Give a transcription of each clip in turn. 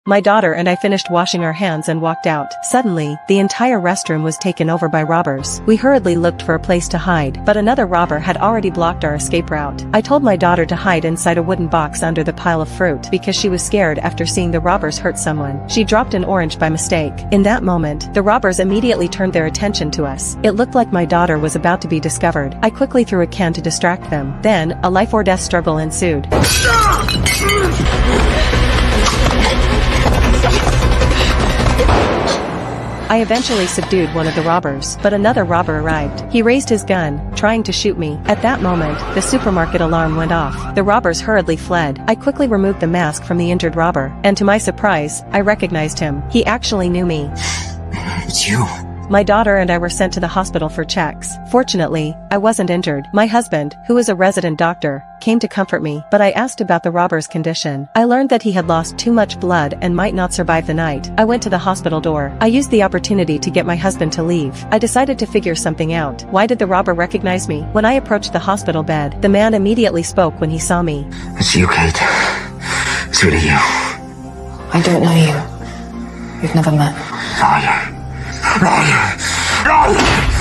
My daughter and I finished washing our hands and walked out. Suddenly, the entire restroom was taken over by robbers. We hurriedly looked for a place to hide, but another robber had already blocked our escape route. I told my daughter to hide inside a wooden box under the pile of fruit because she was scared after seeing the robbers hurt someone. She dropped an orange by mistake. In that moment, the robbers immediately turned their attention to us. It looked like my daughter was about to be discovered. I quickly threw a can to distract them. Then, a life or death struggle ensued. I eventually subdued one of the robbers, but another robber arrived. He raised his gun, trying to shoot me. At that moment, the supermarket alarm went off. The robbers hurriedly fled. I quickly removed the mask from the injured robber, and to my surprise, I recognized him. He actually knew me. It's you. My daughter and I were sent to the hospital for checks. Fortunately, I wasn't injured. My husband, who is a resident doctor, came to comfort me, but I asked about the robber's condition. I learned that he had lost too much blood and might not survive the night. I went to the hospital door. I used the opportunity to get my husband to leave. I decided to figure something out. Why did the robber recognize me? When I approached the hospital bed, the man immediately spoke when he saw me. It's you, Kate. It's really you. I don't know you. We've never met. Liar. Liar. Liar.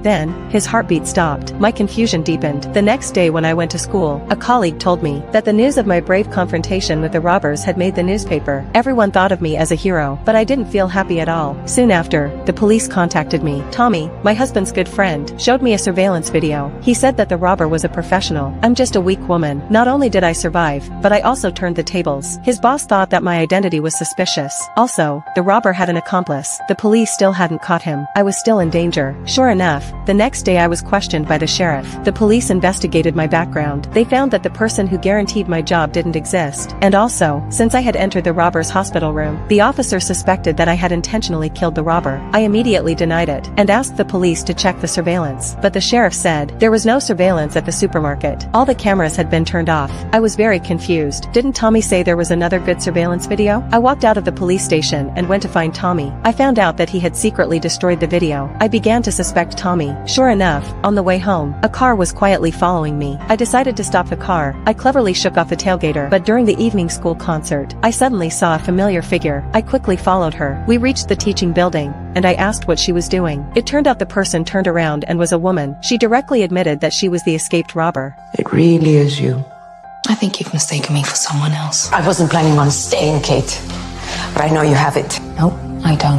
Then, his heartbeat stopped. My confusion deepened. The next day when I went to school, a colleague told me that the news of my brave confrontation with the robbers had made the newspaper. Everyone thought of me as a hero, but I didn't feel happy at all. Soon after, the police contacted me. Tommy, my husband's good friend, showed me a surveillance video. He said that the robber was a professional. I'm just a weak woman. Not only did I survive, but I also turned the tables. His boss thought that my identity was suspicious. Also, the robber had an accomplice. The police still hadn't caught him. I was still in danger. Sure enough, the next day I was questioned by the sheriff. The police investigated my background. They found that the person who guaranteed my job didn't exist. And also, since I had entered the robber's hospital room, the officer suspected that I had intentionally killed the robber. I immediately denied it, and asked the police to check the surveillance. But the sheriff said there was no surveillance at the supermarket. All the cameras had been turned off. I was very confused. Didn't Tommy say there was another good surveillance video? I walked out of the police station and went to find Tommy. I found out that he had secretly destroyed the video. I began to suspect Tommy. Sure enough, on the way home, a car was quietly following me. I decided to stop the car. I cleverly shook off the tailgater, but during the evening school concert, I suddenly saw a familiar figure. I quickly followed her. We reached the teaching building, and I asked what she was doing. It turned out the person turned around and was a woman. She directly admitted that she was the escaped robber. It really is you. I think you've mistaken me for someone else. I wasn't planning on staying, Kate. But I know you have it. No, I don't.